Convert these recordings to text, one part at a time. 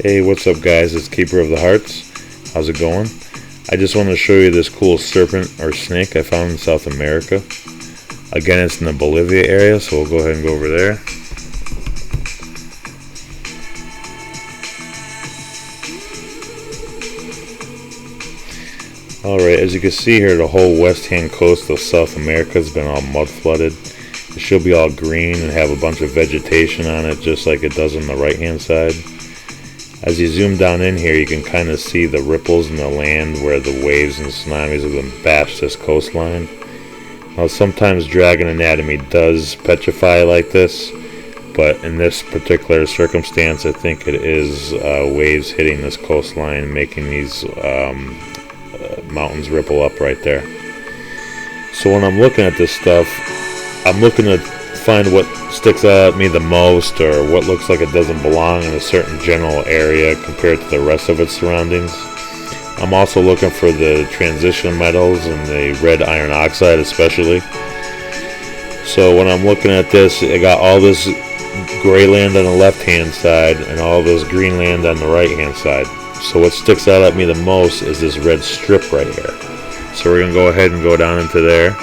Hey, what's up guys, it's Keeper of the Hearts. How's it going? I just want to show you this cool serpent or snake I found in South America. Again, it's in the Bolivia area, so we'll go ahead and go over there. Alright, as you can see here, the whole west-hand coast of South America has been all mud flooded. It should be all green and have a bunch of vegetation on it, just like it does on the right-hand side. As you zoom down in here, you can kind of see the ripples in the land where the waves and tsunamis have been bashed this coastline. Now, sometimes dragon anatomy does petrify like this, but in this particular circumstance, I think it is waves hitting this coastline, making these mountains ripple up right there. So when I'm looking at this stuff, I'm looking to find what sticks out at me the most, or what looks like it doesn't belong in a certain general area compared to the rest of its surroundings. I'm also looking for the transition metals and the red iron oxide especially. So when I'm looking at this, I got all this gray land on the left hand side and all this green land on the right hand side. So what sticks out at me the most is this red strip right here. So we're going to go ahead and go down into there.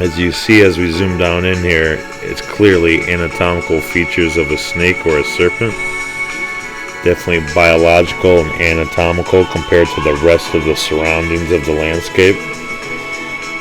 As you see, as we zoom down in here, it's clearly anatomical features of a snake or a serpent. Definitely biological and anatomical compared to the rest of the surroundings of the landscape.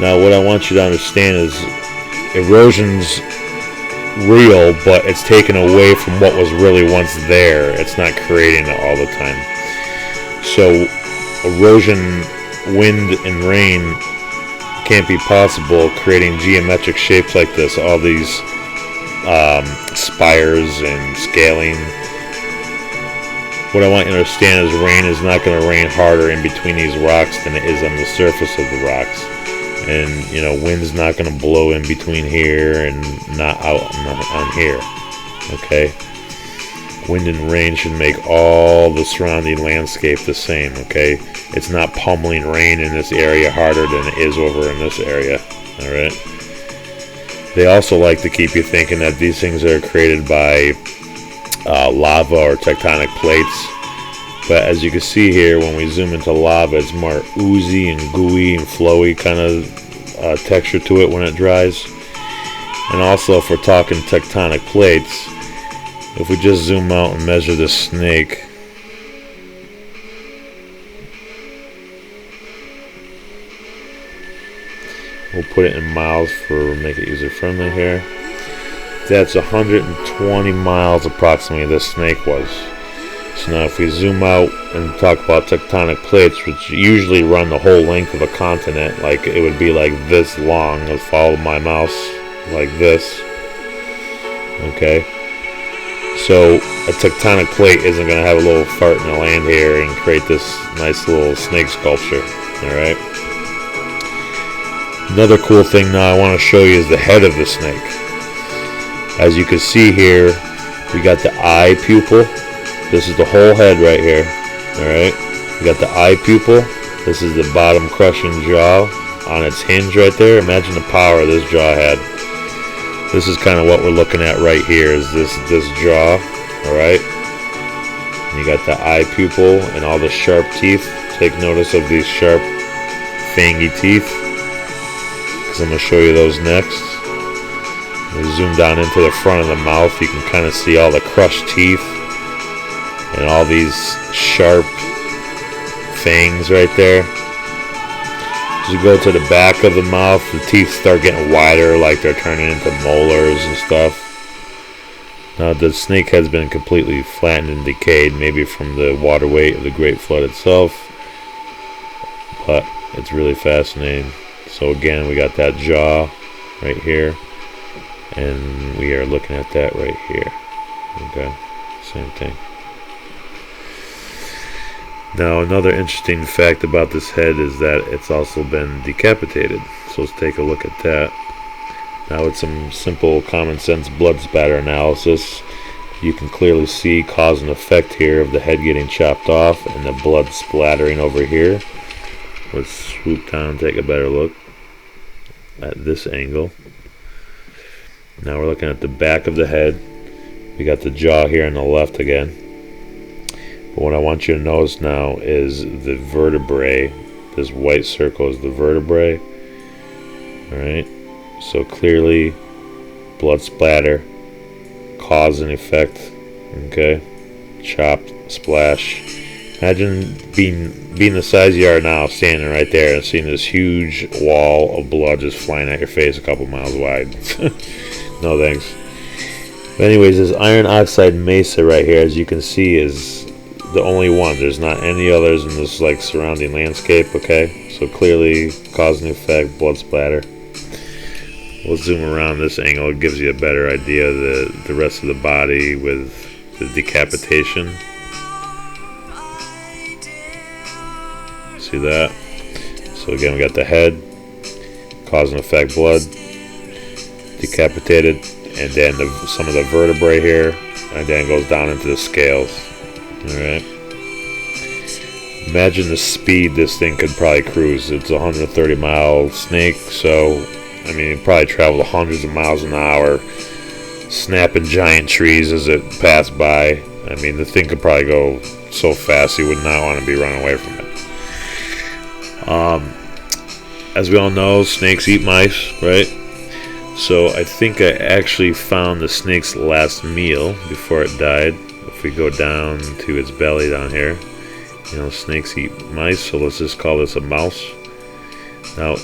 Now what I want you to understand is erosion's real, but it's taken away from what was really once there. It's not creating it all the time. So erosion, wind, and rain can't be possible creating geometric shapes like this, all these spires and scaling. What I want you to understand is rain is not going to rain harder in between these rocks than it is on the surface of the rocks. And you know, wind's not going to blow in between here and not out on here. Okay, wind and rain should make all the surrounding landscape the same. Okay, it's not pummeling rain in this area harder than it is over in this area. Alright, they also like to keep you thinking that these things are created by lava or tectonic plates, but as you can see here, when we zoom into lava, it's more oozy and gooey and flowy kind of texture to it when it dries. And also, if we're talking tectonic plates, if we just zoom out and measure this snake, we'll put it in miles for make it user friendly here. That's 120 miles approximately this snake was. So now if we zoom out and talk about tectonic plates, which usually run the whole length of a continent, like it would be like this long. I'll follow my mouse like this. Okay, so a tectonic plate isn't going to have a little fart in the land here and create this nice little snake sculpture. Alright, another cool thing now I want to show you is the head of the snake. As you can see here, we got the eye pupil. This is the whole head right here. Alright, we got the eye pupil. This is the bottom crushing jaw on its hinge right there. Imagine the power this jaw had. This is kind of what we're looking at right here, is this jaw. Alright, you got the eye pupil and all the sharp teeth. Take notice of these sharp fangy teeth, because I'm going to show you those next. We zoom down into the front of the mouth, you can kind of see all the crushed teeth and all these sharp fangs right there. As you go to the back of the mouth, the teeth start getting wider, like they're turning into molars and stuff. Now the snake has been completely flattened and decayed, maybe from the water weight of the Great Flood itself, but it's really fascinating. So again, we got that jaw right here, and we are looking at that right here. Okay, same thing. Now another interesting fact about this head is that it's also been decapitated. So let's take a look at that. Now with some simple common sense blood spatter analysis, you can clearly see cause and effect here of the head getting chopped off and the blood splattering over here. Let's swoop down and take a better look at this angle. Now we're looking at the back of the head. We got the jaw here on the left again. But what I want you to notice now is the vertebrae. This white circle is the vertebrae. Alright, so clearly blood splatter, cause and effect. Okay, chop, splash. Imagine being the size you are now, standing right there and seeing this huge wall of blood just flying at your face a couple miles wide. No thanks. But anyways, this iron oxide mesa right here, as you can see, is the only one. There's not any others in this like surrounding landscape. Okay, so clearly cause and effect, blood splatter. We'll zoom around this angle. It gives you a better idea of the rest of the body with the decapitation. See that? So again, we got the head, cause and effect, blood, decapitated, and then some of the vertebrae here, and then it goes down into the scales. Alright. Imagine the speed this thing could probably cruise. It's a 130-mile snake, so I mean, it probably traveled hundreds of miles an hour, snapping giant trees as it passed by. I mean, the thing could probably go so fast you would not want to be running away from it. As we all know, snakes eat mice, right? So I think I actually found the snake's last meal before it died. If we go down to its belly down here, you know, snakes eat mice, so let's just call this a mouse. Now,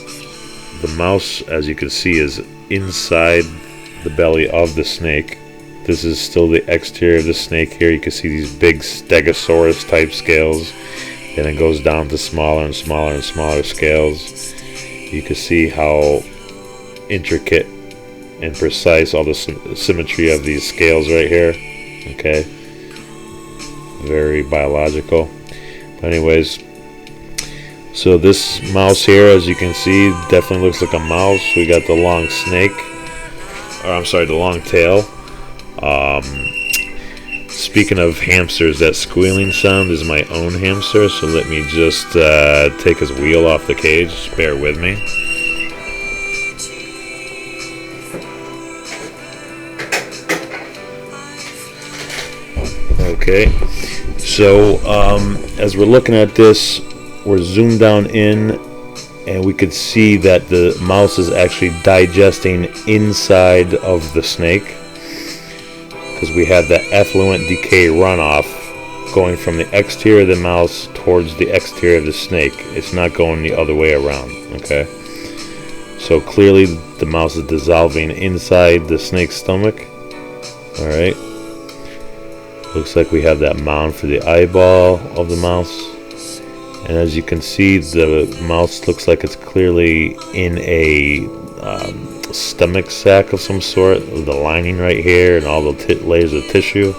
the mouse, as you can see, is inside the belly of the snake. This is still the exterior of the snake here. You can see these big stegosaurus type scales. Then it goes down to smaller and smaller and smaller scales. You can see how intricate and precise all the symmetry of these scales right here. Okay, very biological. But anyways, so this mouse here, as you can see, definitely looks like a mouse. We got the long snake, or I'm sorry, the long tail. Speaking of hamsters, that squealing sound is my own hamster, so let me just take his wheel off the cage. Just bear with me. Okay, so as we're looking at this, we're zoomed down in, and we could see that the mouse is actually digesting inside of the snake, because we have that effluent decay runoff going from the exterior of the mouse towards the exterior of the snake. It's not going the other way around. Okay, so clearly the mouse is dissolving inside the snake's stomach. All right, looks like we have that mound for the eyeball of the mouse. And as you can see, the mouse looks like it's clearly in a stomach sac of some sort, with the lining right here and all the layers of tissue.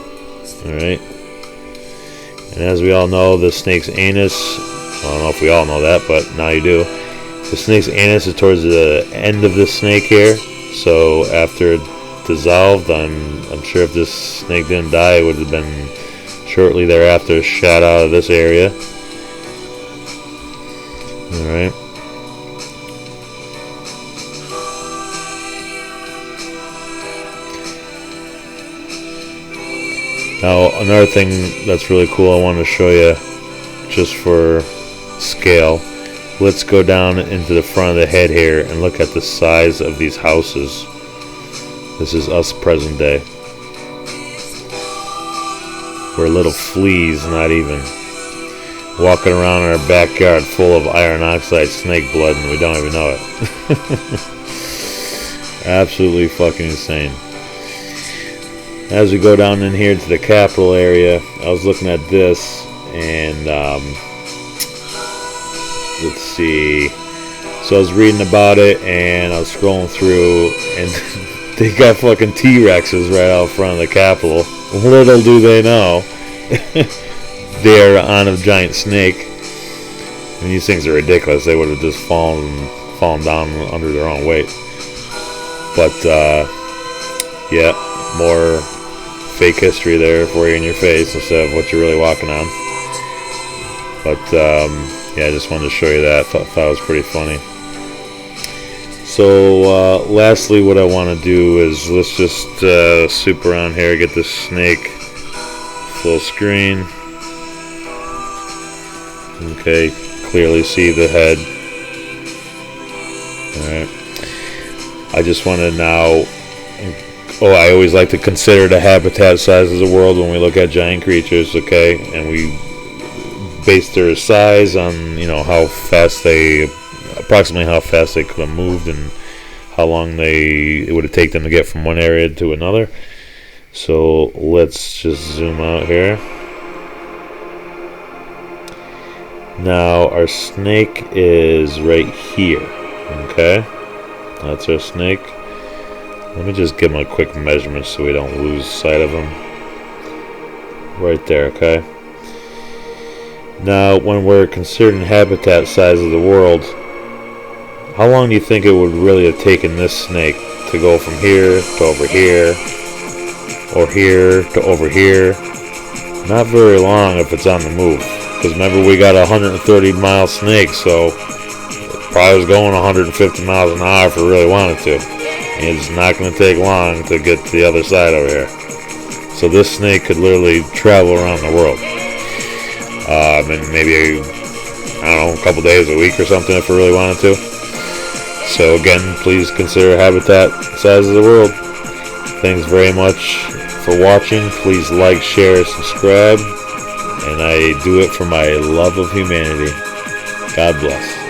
Alright. And as we all know, the snake's anus, I don't know if we all know that, but now you do. The snake's anus is towards the end of the snake here. So after it dissolved, I'm sure if this snake didn't die, it would have been shortly thereafter shot out of this area. Alright. Now, another thing that's really cool I want to show you, just for scale. Let's go down into the front of the head here and look at the size of these houses. This is us present day. We're little fleas, not even. Walking around in our backyard full of iron oxide snake blood, and we don't even know it. Absolutely fucking insane. As we go down in here to the capital area, I was looking at this, and let's see. So I was reading about it, and I was scrolling through, and they got fucking T-Rexes right out front of the Capitol. Little do they know, they're on a giant snake. I mean, these things are ridiculous. They would have just fallen down under their own weight. But yeah, more fake history there for you in your face instead of what you're really walking on. But yeah, I just wanted to show you that. Thought it was pretty funny. So lastly, what I want to do is let's just soup around here, get this snake full screen. Okay, clearly see the head. Alright. I just want to now... Oh, I always like to consider the habitat size of the world when we look at giant creatures, okay? And we base their size on, you know, how fast they... approximately how fast they could have moved and how long it would have taken them to get from one area to another. So let's just zoom out here. Now our snake is right here. Okay, that's our snake. Let me just give him a quick measurement so we don't lose sight of him. Right there, okay? Now when we're considering habitat size of the world, how long do you think it would really have taken this snake to go from here to over here, or here to over here? Not very long if it's on the move. Because remember, we got a 130-mile snake, so it probably was going 150 miles an hour if it really wanted to. And it's not going to take long to get to the other side over here. So this snake could literally travel around the world. In maybe, I don't know, a couple days, a week or something if it really wanted to. So again, please consider habitat size of the world. Thanks very much for watching. Please like, share, subscribe. And I do it for my love of humanity. God bless.